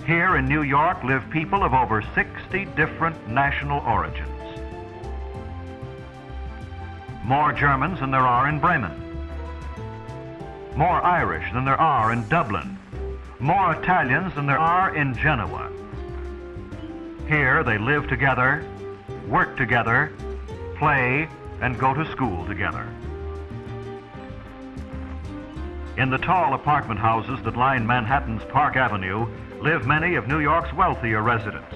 Here in New York live people of over 60 different national origins. More Germans than there are in Bremen. More Irish than there are in Dublin. More Italians than there are in Genoa. Here they live together, work together, play, and go to school together. In the tall apartment houses that line Manhattan's Park Avenue live many of New York's wealthier residents.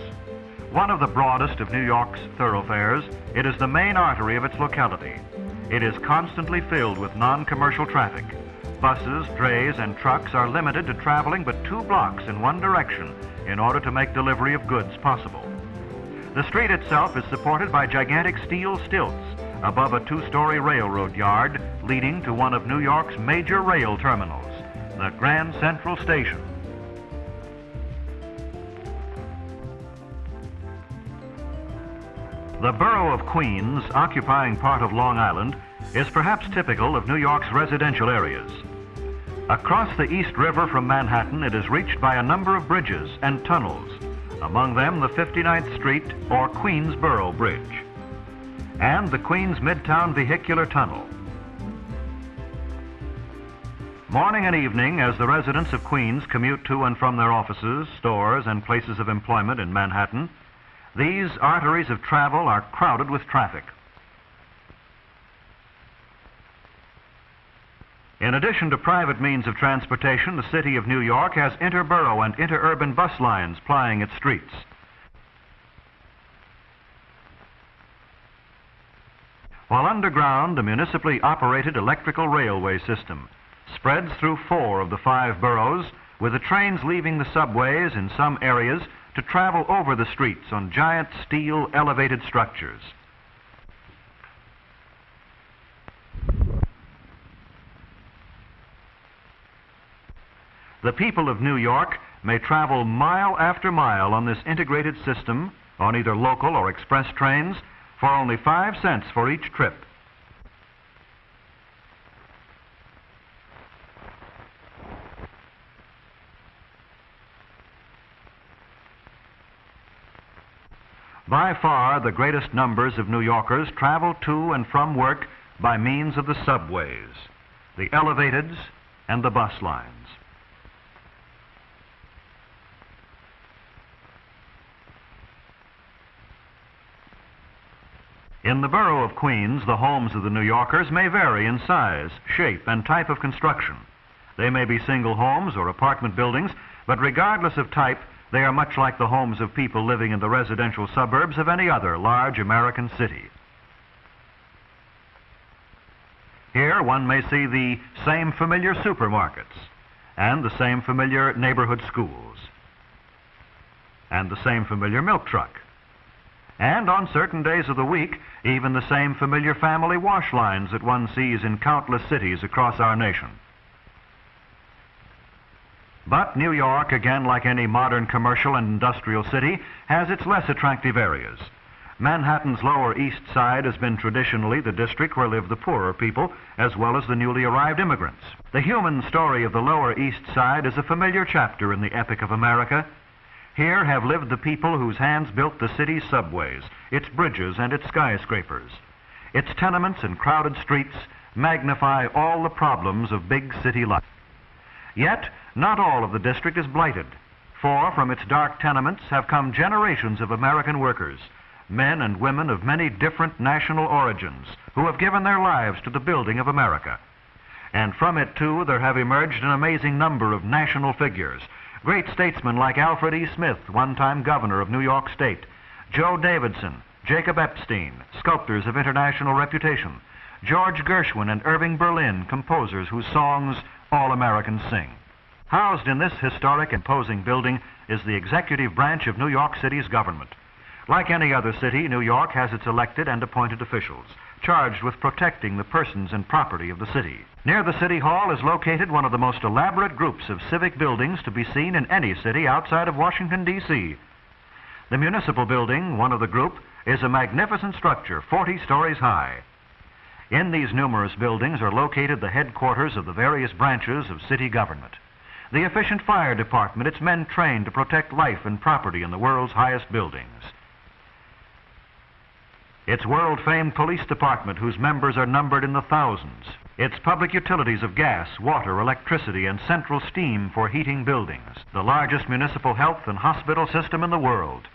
One of the broadest of New York's thoroughfares, it is the main artery of its locality. It is constantly filled with non-commercial traffic. Buses, drays, and trucks are limited to traveling but 2 blocks in one direction in order to make delivery of goods possible. The street itself is supported by gigantic steel stilts above a 2-story railroad yard leading to one of New York's major rail terminals, the Grand Central Station. The borough of Queens, occupying part of Long Island, is perhaps typical of New York's residential areas. Across the East River from Manhattan, it is reached by a number of bridges and tunnels, among them the 59th Street or Queensboro Bridge, and the Queens Midtown Vehicular Tunnel. Morning and evening, as the residents of Queens commute to and from their offices, stores, and places of employment in Manhattan, these arteries of travel are crowded with traffic. In addition to private means of transportation, the city of New York has interborough and interurban bus lines plying its streets. While underground, a municipally operated electrical railway system spreads through 4 of the 5 boroughs, with the trains leaving the subways in some areas to travel over the streets on giant steel elevated structures. The people of New York may travel mile after mile on this integrated system on either local or express trains for only 5 cents for each trip. By far, the greatest numbers of New Yorkers travel to and from work by means of the subways, the elevateds, and the bus lines. In the borough of Queens, the homes of the New Yorkers may vary in size, shape, and type of construction. They may be single homes or apartment buildings, but regardless of type, they are much like the homes of people living in the residential suburbs of any other large American city. Here one may see the same familiar supermarkets, and the same familiar neighborhood schools, and the same familiar milk truck, and on certain days of the week, even the same familiar family wash lines that one sees in countless cities across our nation. But New York, again like any modern commercial and industrial city, has its less attractive areas. Manhattan's Lower East Side has been traditionally the district where live the poorer people, as well as the newly arrived immigrants. The human story of the Lower East Side is a familiar chapter in the epic of America. Here have lived the people whose hands built the city's subways, its bridges, and its skyscrapers. Its tenements and crowded streets magnify all the problems of big city life. Yet, not all of the district is blighted, for from its dark tenements have come generations of American workers, men and women of many different national origins, who have given their lives to the building of America. And from it, too, there have emerged an amazing number of national figures, great statesmen like Alfred E. Smith, one-time governor of New York State, Joe Davidson, Jacob Epstein, sculptors of international reputation, George Gershwin and Irving Berlin, composers whose songs all Americans sing. Housed in this historic, imposing building is the executive branch of New York City's government. Like any other city, New York has its elected and appointed officials, charged with protecting the persons and property of the city. Near the City Hall is located one of the most elaborate groups of civic buildings to be seen in any city outside of Washington, D.C. The municipal building, one of the group, is a magnificent structure 40 stories high. In these numerous buildings are located the headquarters of the various branches of city government. the efficient fire department, its men trained to protect life and property in the world's highest buildings. Its world-famed police department, whose members are numbered in the thousands. Its public utilities of gas, water, electricity, and central steam for heating buildings, the largest municipal health and hospital system in the world.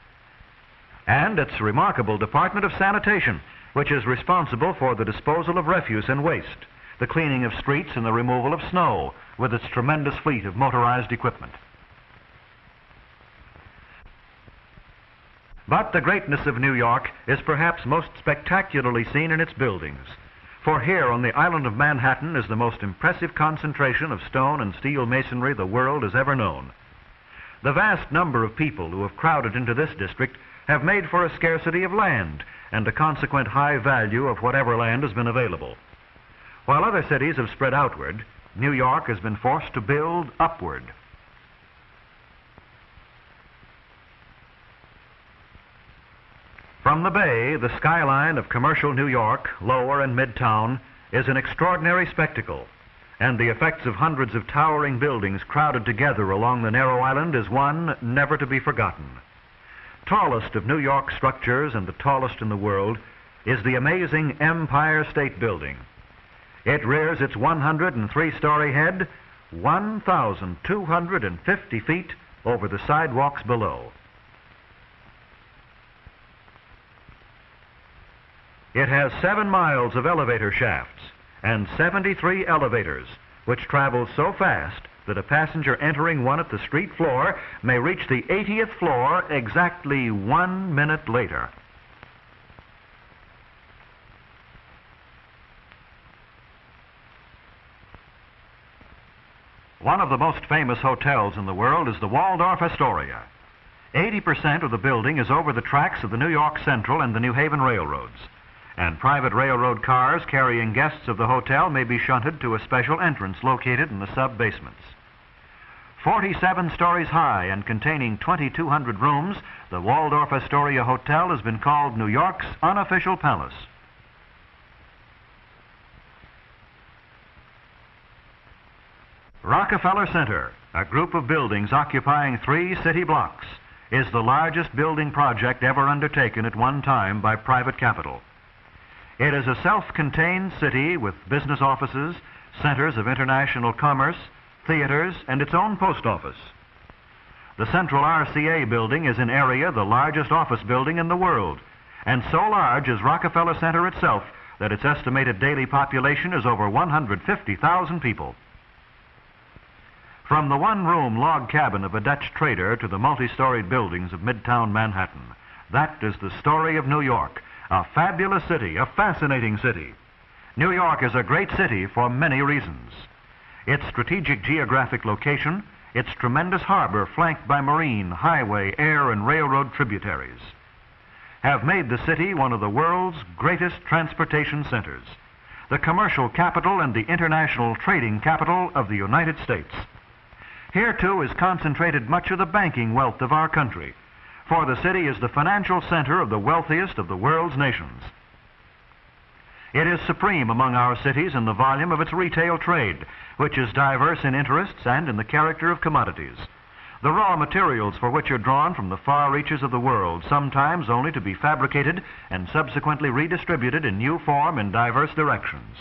And its remarkable Department of Sanitation, which is responsible for the disposal of refuse and waste, the cleaning of streets and the removal of snow, with its tremendous fleet of motorized equipment. But the greatness of New York is perhaps most spectacularly seen in its buildings. For here on the island of Manhattan is the most impressive concentration of stone and steel masonry the world has ever known. The vast number of people who have crowded into this district have made for a scarcity of land and a consequent high value of whatever land has been available. While other cities have spread outward, New York has been forced to build upward. From the bay, the skyline of commercial New York, Lower and Midtown, is an extraordinary spectacle, and the effects of hundreds of towering buildings crowded together along the narrow island is one never to be forgotten. Tallest of New York structures and the tallest in the world is the amazing Empire State Building. It rears its 103-story head 1,250 feet over the sidewalks below. It has 7 miles of elevator shafts and 73 elevators, which travel so fast that a passenger entering one at the street floor may reach the 80th floor exactly 1 minute later. One of the most famous hotels in the world is the Waldorf Astoria. 80% of the building is over the tracks of the New York Central and the New Haven railroads, and private railroad cars carrying guests of the hotel may be shunted to a special entrance located in the sub-basements. 47 stories high and containing 2,200 rooms, the Waldorf Astoria Hotel has been called New York's unofficial palace. Rockefeller Center, a group of buildings occupying 3 city blocks, is the largest building project ever undertaken at one time by private capital. It is a self-contained city with business offices, centers of international commerce, theaters, and its own post office. The Central RCA building is in area the largest office building in the world, and so large is Rockefeller Center itself that its estimated daily population is over 150,000 people. From the one-room log cabin of a Dutch trader to the multi-storied buildings of Midtown Manhattan, that is the story of New York. A fabulous city, a fascinating city. New York is a great city for many reasons. Its strategic geographic location, its tremendous harbor flanked by marine, highway, air, and railroad tributaries, have made the city one of the world's greatest transportation centers, the commercial capital and the international trading capital of the United States. Here, too, is concentrated much of the banking wealth of our country, for the city is the financial center of the wealthiest of the world's nations. It is supreme among our cities in the volume of its retail trade, which is diverse in interests and in the character of commodities, the raw materials for which are drawn from the far reaches of the world, sometimes only to be fabricated and subsequently redistributed in new form in diverse directions.